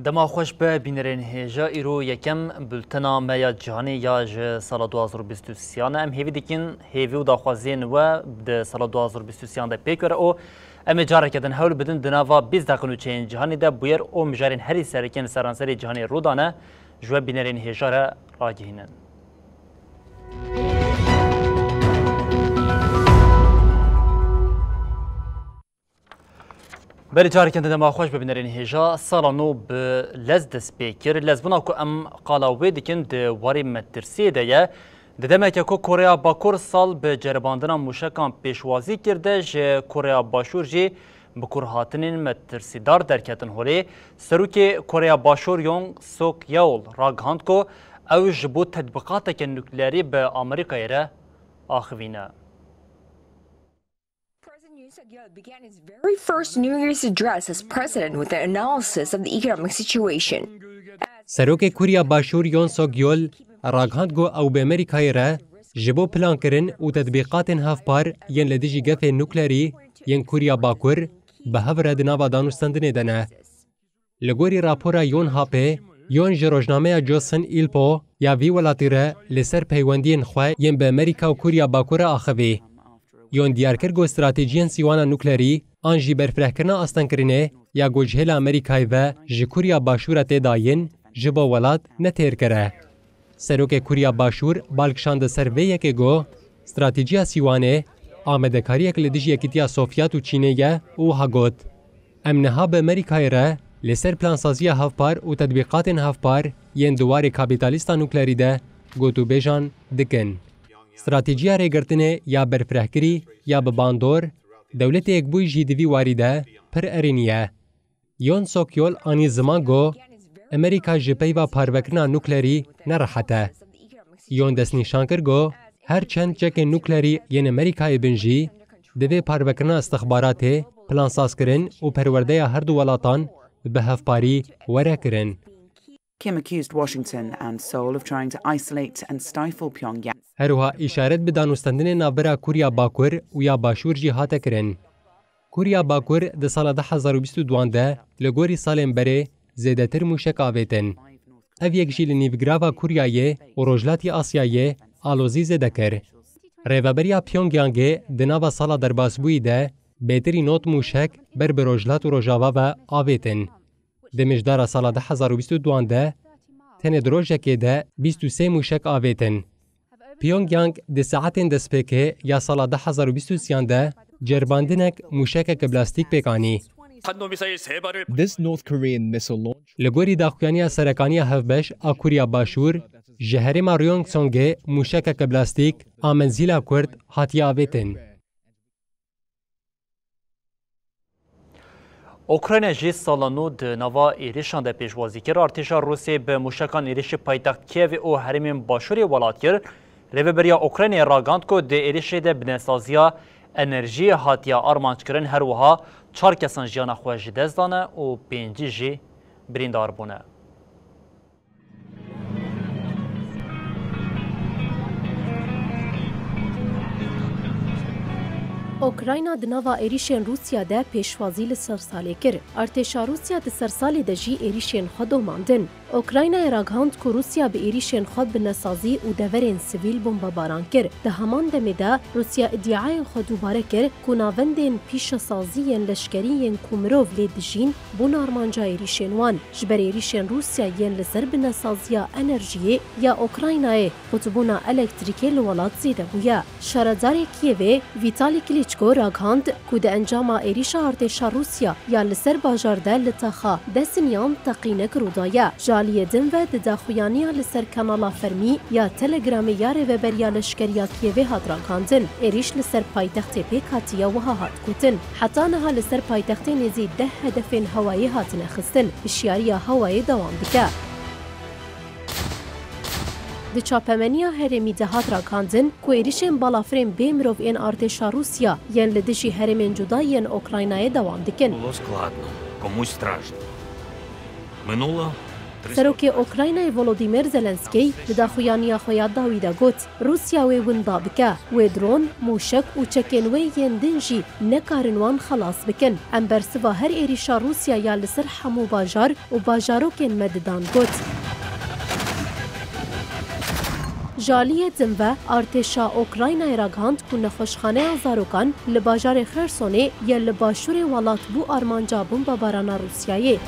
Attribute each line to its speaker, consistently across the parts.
Speaker 1: دما خوش به بینرین هجا ایرو یکم بلتنا میا جهانی یا ج سال 2023 ام هیوی دیکن هیوی و داخوازین و د سال 2023 ده پیکر او ام جاره کدن هول بدن دناوا 20 دقیقه چین جهانی ده بویر او مجارین هری سرکن سرانسری جهانی رودانه جو بینرین هجا را راگهینن بری جاری کنده دما خوش ببینرین هجا سالانو به لز دست بیکر لزبنا کو ام قالاوی دیکن ده واری مترسی ده یه ددمه که کو کره باکور سال به جرباندنا موشکان پیشوازی کرده جه کره باشور جی بکور هاتنین مترسی دار درکتن هولی سروک کره باشور یونگ سوک یول راگهاند کو او جبو تطبیقات که نوکلری به آمریکای را آخوینه.
Speaker 2: Sakyol began his very first New Year's address as president with an analysis of the economic situation.
Speaker 3: سروک کوریا باشور یون سوگیول راگهاند گو او به امریکای را جبو پلان کرن و تطبیقات هفپار ین لدیجی گف نوکلری ین کوریا باکور به هفره دناوا دانوستندنه دنه. لگوری راپورا یون هاپه یون جروجنامه جوسن ایلپو یا وی ولاتی را لسر پیوندین خواه ین به امریکا و کوریا باکور آخوی. یون دیارکرگو استراتیجیان سیوانا نوکلری آن جی برفرهکرنا آستانکرینه یا گوجهل امریکای و جکوریا باشور تداین جبا ولاد نتیر کره. سروک کوریا باشور بالکشاند سرویه که گو استراتیجیا سیوانه آمدکاریه که لدیجی اکیتیا سوفیات و چینه یه او هاگوت. امنها به امریکای را لسر پلانسازی هفپار و تطبیقات هفپار ین دوار کابیتالیستا نوکلری ده گوتو بیجان دکن. استراتیجیا ریگرتنه یا برفرهکری یا بباندور دولت یک بوی جیدوی واریده پر ارینیه. یون سوکیول آنی زمان گو امریکا جپی و پاروکرنا نوکلری نرحته. یون دست نشان کر گو هر چند چک نوکلری ین امریکای بنجی دوی پاروکرنا استخبارات پلانساز کرن و پرورده هر دو ولاتان به هفپاری وره کرن.
Speaker 4: Kim accused Washington and Seoul of trying to isolate and stifle Pyongyang.
Speaker 3: هروها اشارت به دانوستندن نابرا کوریا باکور و یا باشور جی هاته کرن. کوریا باکور ده سال 2022 ده لگوری سالم بره زیده تر موشک آویتن. او یک جیل نیوگراوا کوریایه و روجلاتی آسیایه آلوزی زیده کر. ریوبریا پیونگیانگه دناوا سالا در باسبوی ده بهتری نوت موشک بر به روجلات و روجاوا و آویتن. ده مجدار سال 2022 ده تن دروژه ده 23 موشک آویتن. پیونگیانگ ده ساعتین دسپیکه یا سال 2023 ده جرباندنک موشک پلاستیک پیکانی.
Speaker 5: This North Korean missile launch
Speaker 3: لگوری داخویانی سرکانی هفبش آکوریا باشور جهری ماریونگ سونگه موشک پلاستیک آمنزیلا کرد هاتی آویتن.
Speaker 1: اوکراین جی سالانو د نوا ایریشان ده پیشوازی کرد ارتشا روسیه به موشکان ایریش پایتخت کیو او هرمین باشوری ولات کرد ریوبریا اوکراین راگاند کو د ایریش ده بنسازیا انرژی هاتیا آرمانج کرن هر وها 4 کسان جیانا خواه دزدانه و 5 جی بریندار بونه.
Speaker 6: اوکراینا دناوا ایریشن روسیا ده پیشوازی لسر ساله کر. ارتشا روسیا ده سر ساله ده جی ایریشن خودو ماندن. اوکراینا راگهاند که روسیا به ایریشن خود بنسازی و دورین سویل بمبا باران کر. ده همان دمه ده روسیا ادعای خود دوباره کر که ناوندین پیش سازی لشکری کومروف لید جین بون آرمانجا ایریشن وان. جبر ایریشن روسیا ین لسر بنسازیا انرژی یا اوکراینای خطبونا الکتریکی لولاد زیده بویا. شهردار کیوه ویتالی کلیچکو راگهاند که ده انجام ایریشا ارتشا روسیا یا لسر باجارده لطخا دستنیان تقینه کرودایا. جالیه دن و دداخویانیا لسر کانالا فرمی یا تلگرامی یا ریوبریا لشکریا کیوه هات راگهاندن. ایریش لسر پایتخت پیکاتیا و هات کتن. حتی نها لسر پایتخت نزید 10 هدفین هوایی هات نخستن. اشیاریا هوایی دوام بکه. د چاپمنیا هرمی دهات راگهاندن که ایریشن بالافرین بیمروف این ارتشا روسیا ین لدشی هرمین جدا ین اوکراینای دوام دکن.
Speaker 7: Було складно, комусь страшно. Минуло
Speaker 6: سەرۆکی ئۆکراینای ڤۆلۆدیمیر زەلەنسکی li daxuyaniya xwe ya dawî de got Rûsya wê winda bike wê dron, mûşek û çekên wê yên din jî nekarin wan xelas bikin. Em bersiva her êrişa Rûsya ya li ser hemû bajar û bajarokên me didan got. Jaliyê din ve artêşa Okraynayê re gihand ku nexweşxaneya zarokan li bajarê Xersonê ya li başûrê welat bû armanca bombebarana Rûsyayê.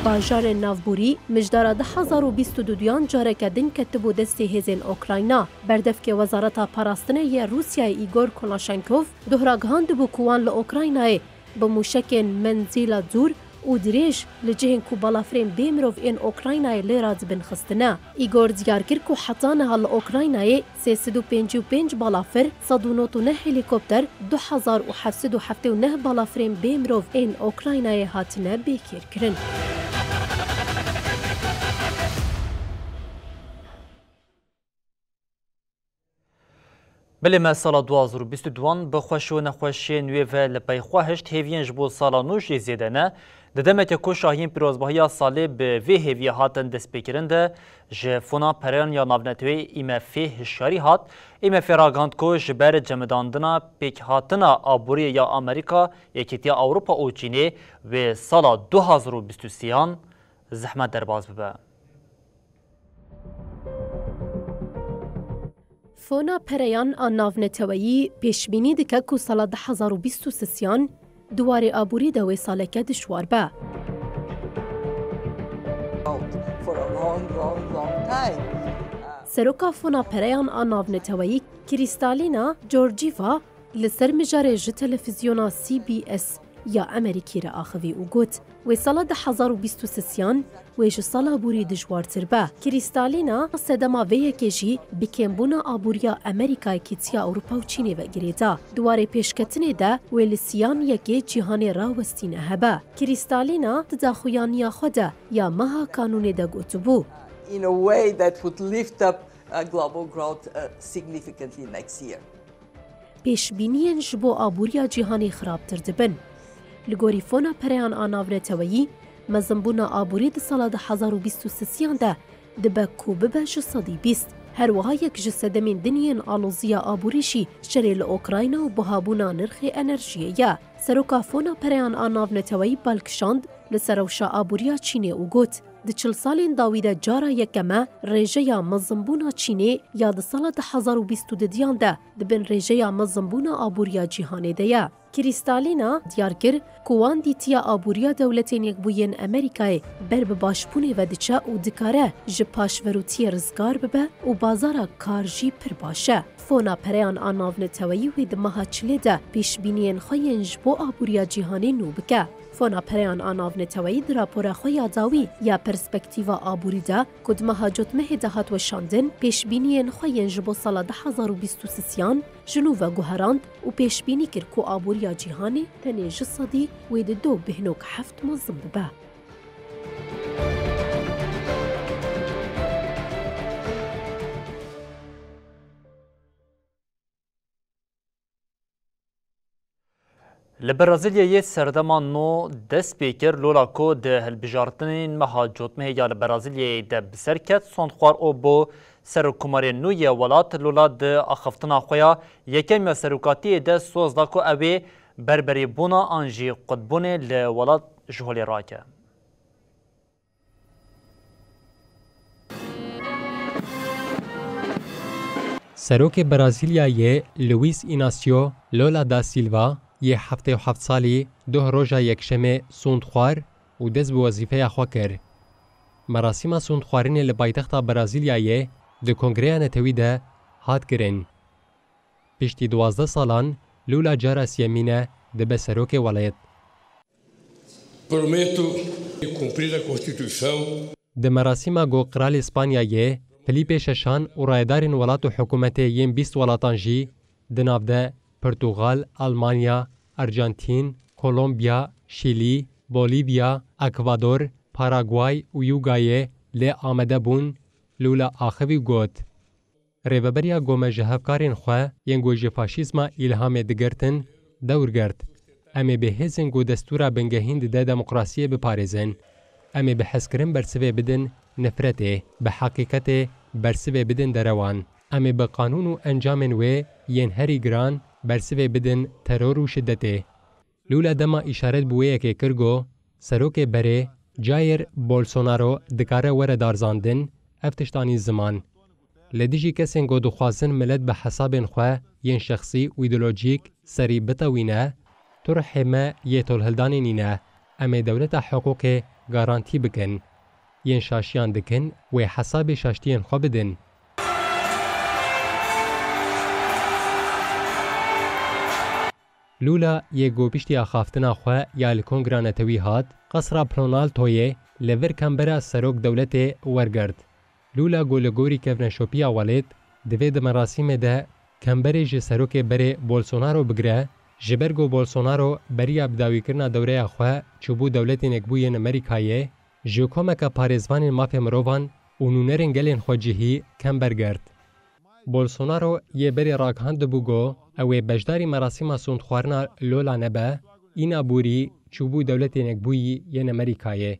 Speaker 6: Bajarên navborî mijdara 2022 careke din ketibû destê hêzên Okrayna. Berdevkê Wezareta Parastinê yê Rûsyayê Igor Konashenkov dohra gihand bû ku wan li Okraynayê bi mûşekên menzîla dûr û dirêj li cihên ku balafirên bê mirov ên Okraynayê lê re dibin xistina. Igor diyar kir ku heta niha li Okraynayê 355 balafir, 199 helîkopter, 2779 balafirên bê mirov ên Okraynayê hatine bêkêrkirin.
Speaker 1: بله ما سالا 2022 بخوش و نخوش نویه لپیخوا هشت هیوین جبو سالا نوش زیده نه ددمت کو شاهین پیروزباهی ساله به وی هیوی هاتن دست بکرنده جفونا پران یا نابنتوی ایمه فی هشاری هات ایمه فی راگاند کو جبر جمداندنا پیک هاتنا آبوری یا امریکا یکیتیا اوروپا و چینی و سالا 2023 زحمت درباز ببه.
Speaker 6: فونا پریان آن ناونتویی پیشبینی دکه که سال 2023 دواره آبوری دوی سالکه دشوار به. سروکا فونا پریان آن ناونتویی کریستالینا جورجیوا لسر مجاره ج تلفزیونا CBS یا امریکی را آخوی او گوت و سال 2023 و ج سال آبوری دجوارتر به. کریستالینا سدما وی کجی بکمبونا آبوریا امریکای کیتیا اروپا و چینی و گریدا دواره پیشکتنه ده و لسیان یکی جهان را وستینه هبه. کریستالینا تداخویانی خوده یا مها کانون ده گوتو بو.
Speaker 7: In a way that would lift up global growth significantly next year.
Speaker 6: پیشبینین جبو آبوریا جهانی خرابتر دبن. لگوری فونا پریان آناونتویی مزنبونا آبوری ده سال 2023 ده دبه کو ببه جسدی بیست. هر وها یک جسدمین دنیین آلوزیا آبوریشی شریل اوکراینا و بهابونا نرخ انرژیه. سروکا فونا پریان آناونتویی بالکشاند لسروشا آبوریا چینی او گوت. د 40 سالین داویده جارا یکمه ریجه مزنبونا چینی یا د سال 2022 ده دبن ریجه مزنبونا آبوریا جهانی ده. کریستالینا دیار کر کوان دیتیا آبوریا دولتین یک بوین امریکای بر به باشپونه و دچه و دکاره جپاش وروتی رزگار ببه و بازارا کارجی پر باشه. فونا پریان آناونتویی و دمها چلی ده پیشبینین خوین جبو آبوریا جهانی نو بکه. فونا پریان آناونتویی در راپورا خویا داوی یا پرسپکتیوا آبوری ده کدمها جتمه دهات و شاندن پیشبینین خوین جبو سال 2023 جنو و گوهراند و پیشبینی کر کو آبوریا جهانی تنی جسدی و دو بهنوک 7 منظم ببه.
Speaker 1: لبرازیلیه سردمان نو دست بیکر لولا کو ده هلبجارتنین مهاجوت مهیا لبرازیلیه ده بسرکت سندخوار او بو سرکوماری نوی ولات لولا ده آخفتنا خویا یکم یا سرکاتی ده سوزدا کو اوی بربری بونا آنجی قدبونه لولات جهولی راکه.
Speaker 3: سروک برازیلیه لوئیس ایناسیو لولا دا سیلوا یه 77 سالی ده روژا یکشمه سوندخوار و دست به وظیفه خوا کرد. مراسم سوندخوارین لپایتخت برازیلیایه ده کنگره نتوی ده هات گرن. پشتی 12 سالان لولا جارا سیمینه ده به سروک ولایت.
Speaker 8: Prometo cumprir a Constituição.
Speaker 3: ده مراسم گو قرال اسپانیایه فلیپ ششان و رایدارین ولات و حکومت یم 20 ولاتان جی ده ناو ده پرتغال، آلمانیا، ارژانتین، کولومبیا، شیلی، بولیویا، اکوادور، پاراگوای و یوگای لی آمده بون لولا آخوی گوت. ریوبریا گومه جهفکارین خواه ینگو جه فاشیزما ایلهام دگرتن دور گرد. ام به هزن گو دستورا بنگهین ده دموکراسی بپارێزن ام به حسکرین برسوه بدن نفرته به حقیقت برسوه بدن دروان ام به قانون و انجام وی ین هری گران برسوه بدن ترور و شدته لولا دما اشارت بویه که کرگو سروک بره جایر بولسونارو دکاره وره دارزاندن افتشتانی زمان لدیجی کسین گو دخوازن ملت به حساب خواه ین شخصی و ایدولوژیک سری بتوینه ترحمه یه تولهلدان نینه اما دولت حقوق گارانتی بکن ین شاشیان دکن و حساب شاشتین خو بدن لولا یه گوپشتی آخافتنا خواه یا لکنگرانتوی هات قصر پلونال تویه لور کمبرا سروک دولت ورگرد لولا گولگوری کفن شوپیا والد دوید مراسم ده کمبری جه سروک بره بولسونارو بگره جبرگو بولسونارو بریا بداوی کرنا دوره خواه چوبو دولت نکبوین امریکایه جو کومکا پارێزvanên mafê mirovan û nûnerên gelên xwe cihî kem bergert. Bolsonaro yê berê ragihandibû got ew ê beşdarî merasîma sondxwarina Lola nebe, îna bûrî çûbû dewletê nekbûyî yên Amerîkayê.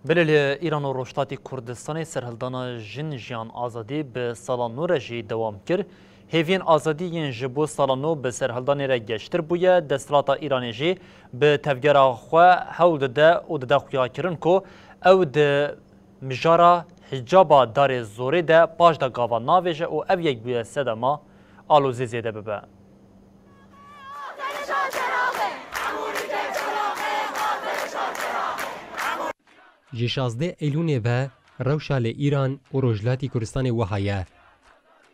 Speaker 1: Belê İran û Rojhilatê Kurdistanê serhildana jin jiyan azadî bi sala nû re jî dewam kir. Hêviyên azadî yên ji bo sala nû bi serhildanê re geştir bûye, desthilatê Îranê jî bi tevgera xwe hewl dide û dide xuyakirin ku ew di mijara hicaba darê zorê de paş da gava navêje û ev yek bûye sedema alozê zêde bibe.
Speaker 3: Ji 16 Eylûnê ve rewşa li Îran û Rojhilatê Kurdistanê wiha ye.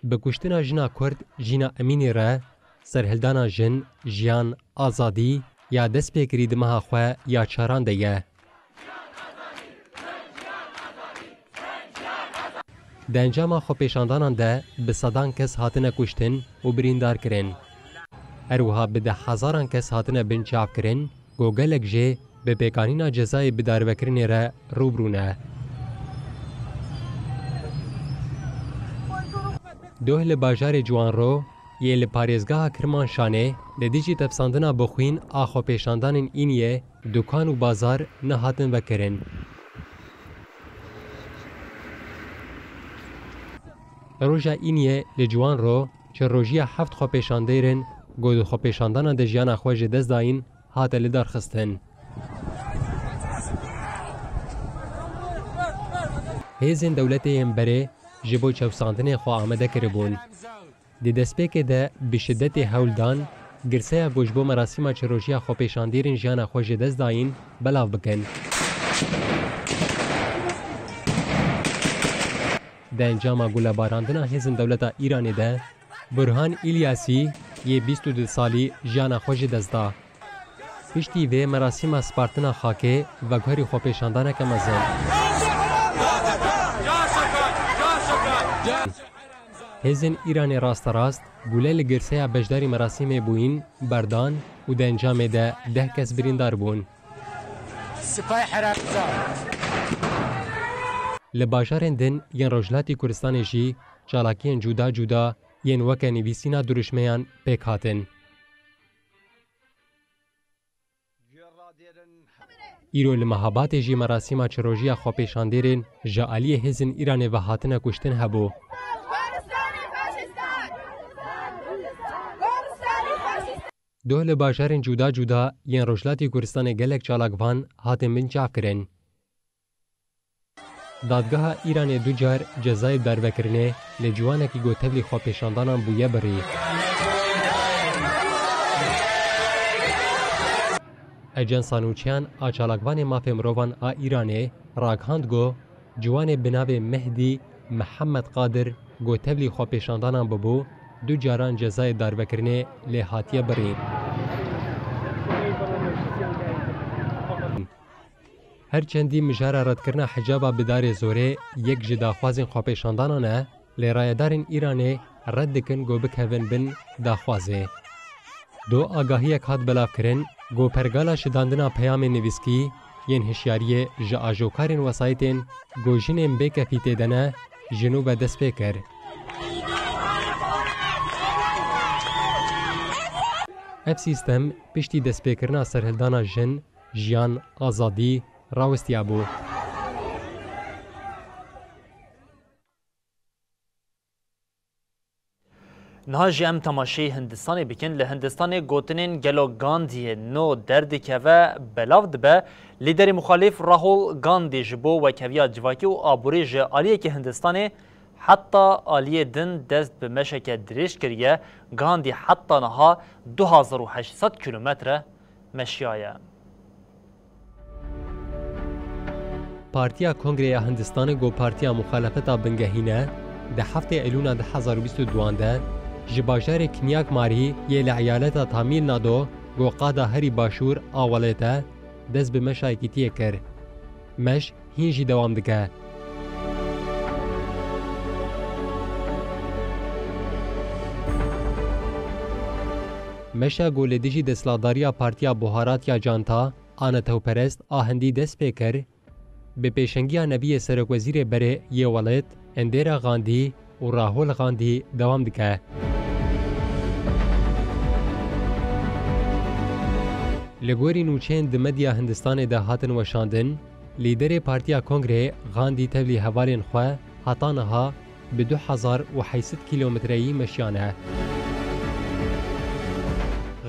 Speaker 3: Bi kuştina jina Kurd jîna Emînê re serhildana jin, jiyan, azadî ya destpêkirî di meha xwe ya çaran de ye. Di encama xwepêşandanan de bi sedan kes hatine kuştin û birîndar kirin. Her wiha bi de hezaran kes hatine binçavkirin, got gelek jê bi pêkanîna cezayê bidarvekirinê re rûbirûne. Doh li bajarê Ciwanro yê li parêzgeha Kirmanşanê li dijî tefsandina bixwîn a xwepêşandanên Îniyê dukan û bazar nehatin vekirin. Roja Îniyê li Ciwanro çi rojiya heft xwepêşandêrên got di xwepêşandana de jiyana xwe ji dest dayîn hate li darxistin. Hêzên dewletê yên berê ji bo çewsandinê xwe amade kiribûn. Di destpêkê de bi şiddetê hewldan, girseya ku ji bo merasîma çirojiya xwepêşandêrên jiyana xwe ji dest dayîn belav bikin. Di encama gulebarandina hêzên dewleta Îranê de, Burhan İlyasî yê 22 salî jiyana xwe ji dest da. Piştî vê merasîma spartina xakê veguherî xwepêşandaneke mezin. Hêzên Îranê rasterast gule li girseya beşdarî merasîmê bûyîn berdan û di encamê de 10 kes birîndar bûn. Li bajarên din yên Rojhilatê Kurdistanê jî çalakiyên cuda cuda yên weke nivîsîna duruşmeyan pêk hatin. Îro li Mehabatê jî merasîma çirojiya xwepêşandêrên ji aliyê hêzên Îranê ve hatine kuştin hebû. Doh li bajarên cuda cuda yên Rojhilatê Kurdistanê gelek çalakvan hatin binçavkirin. Dadgeha Îranê du car cezayê dervekirinê li ciwanekî gotevlî xwepêşandanan bûye birî. Ecen Sanûçiyan a çalakvanê mafê mirovan a Îranê ragihand got ciwanê bi navê Mehdî Mihemed Qadir gotevlî xwepêşandanan bibû, du caran cezayê dervekirinê lê hatiye birîn. Her çendî mijara redkirina hicaba bi darê zorê yek ji daxwazên xwepêşandanan e, lê rayedarên Îranê red dikin got bikevin bin daxwazê. Do agahiyek hat belavkirin, got pergala şidandina peyamên nivîskî yên hişyariyê ji ajokarên wesayetên got jinên bêkefî têde ne, ji nû ve dest pê kir. اف سیستم پشتی دەستپێکردنا سەرهێلدانا ژن، ژیان، ئازادی ڕاوستیا بوو.
Speaker 1: نهاجی ام تماشی هندستانی بکن لهندستانی گوتنین گلو گاندی نو دردی که و بلاو دبه لیدری مخالف راهول گاندی جبو و کویا جواکی و آبوری جه آلیه که هندستانی حتی آلیه دن دست به مشک دریش کریه گاندی حتی نها 2800 کیلومتر مشیایه.
Speaker 3: پارتیا کنگره هندستان گو پارتیا مخالفتا بنگهینه ده هفته ایلونا 2022 ji bajarê Kinyak Marî yê li eyaleta Tamil Nadu goqada herî başûr awalê te dest bi meşa yekîtiyê kir. Meş hîn jî dewam dike. Meşa golê dijî desthilatdariya Partiya Buharatiya Canta Anetewperest a Hindî dest pê kir bi pêşengiya nebiyê Serokwezîrê berê yê welat Indira Gandhi û Rahul Gandhi dewam dike. Li gorî nûçeyên di medya Hindistanê de hatin weşandin, lîderê Partiya Kongrê Gandhi tevlî hevalên xwe heta niha bi 2080 kîlometreyî meşiyane.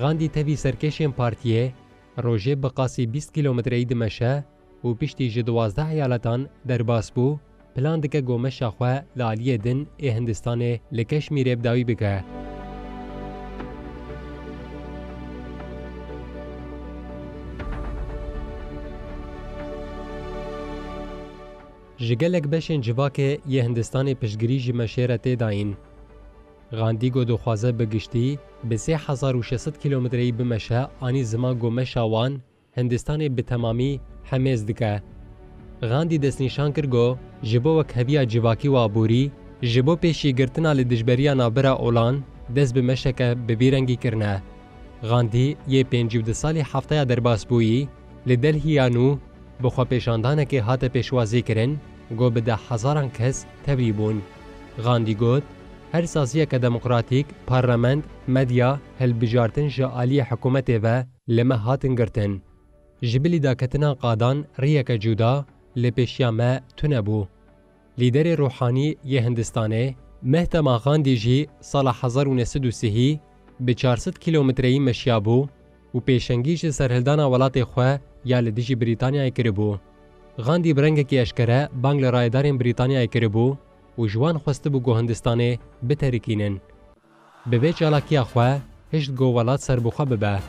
Speaker 3: Gandhi tevî serkêşên partiyê rojê bi qasî 20 kîlometreyî dimeşe û piştî ji 12 eyaletan derbas bû, plan dike gomeşa xwe li aliyê din ê Hindistanê li Keşmîrê bidawî bike. Ji gelek beşên civakê yê Hindistanê piştgirî ji meşê re tê dayîn. Gandhi got dixwaze bi giştî bi 3600 kîlometreyî bimeşe anî zima gomeşa wan Hindistanê bi temamî hemêz dike. Gandhi destnîşan kir got ji bo wekheviya civakî û aborî ji bo pêşîgirtina li dijberiya navbera olan dest bi meşeke bi vî rengî kirine. Gandhi yê 52 salî hefteya derbasbûyî li Delhiya nû bi xwepêşandanekê hate pêşwazî kirin got bi 10,000 kes tevlî bûn. Gandhi got her saziyeke demokratîk, parlament, medya, hilbijartin ji aliyê hikûmetê ve li me hatin girtin. Ji bilî daketina qadan riyeke cuda li pêşiya me tune bû. Lîderê ruhanî yê Hindistanê Mehtema Gandhi jî sala 1930 bi 400 kîlometreyî meşiya bû û pêşengî ji serhildana welatê xwe ya li dijî Brîtanyayê kiribû. Gandhi bi rengekî eşkere bang li rayedarên Brîtanyayê kiribû û ji wan xwestibû got Hindistanê biterikînin. Bi vê çalakiya xwe hişt got welat serbixwe bibe.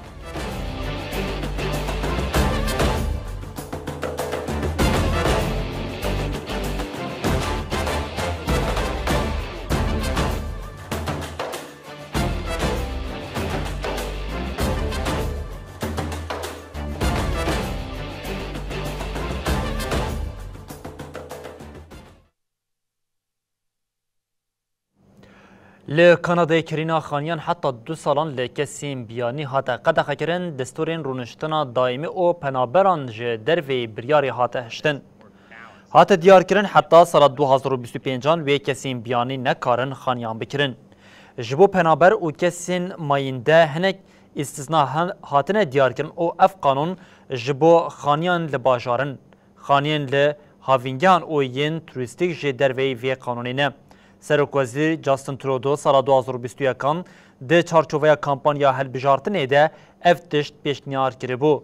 Speaker 1: لی کانادای کرینا خانیان حتی 2 سالان لی کسیم بیانی هاته قدخه کرن دستورین رونشتنا دائمی او پنابران جه دروی بریاری هاته هشتن. هاته دیار کرن حتی سال 2025 وی کسیم بیانی نکارن خانیان بکرن. جبو پنابر او کسین ماینده هنک استثناء هاتنه دیار کرن او اف قانون جبو خانیان لباجارن. خانیان لحاوینگان او ین توریستیک جه دروی وی قانونی نه. سرکوزیر جاستن ترودو سال 2021 ده چارچوبه کمپانیا هلبجارتنه ده افتشت پیشنهاد کرده.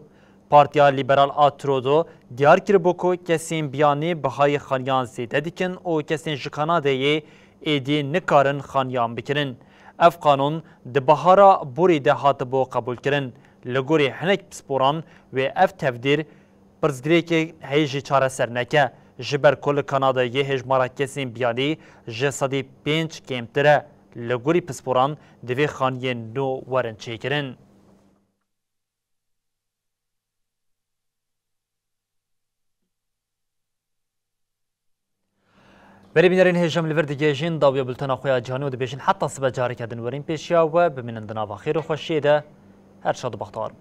Speaker 1: پارتیا لیبرال آترودو دیار کرده که کسیم بیانی بهای خانیان زیده دیکن و کسیم جکاناده ایدی نکارن خانیان بکنن. اف قانون ده بهارا بوری ده هاتبو قبول کرن. لگوری هنک بسپوران و اف تفدیر برزگری که هیجی چاره سر نکه. جبر کل کانادا یه هجمارا کسیم بیانی جسدی 5 کمتره لگوری پسپوران دوی خانیه نو ورن چه کرن. بری بینرین هجم لور دیگه جین داویا بلتنا خویا جهانی و دبیشین حتی سبا جاری کردن ورین پیشیا و بمینندنا و خیر و خوشیده هر شاد و بختار.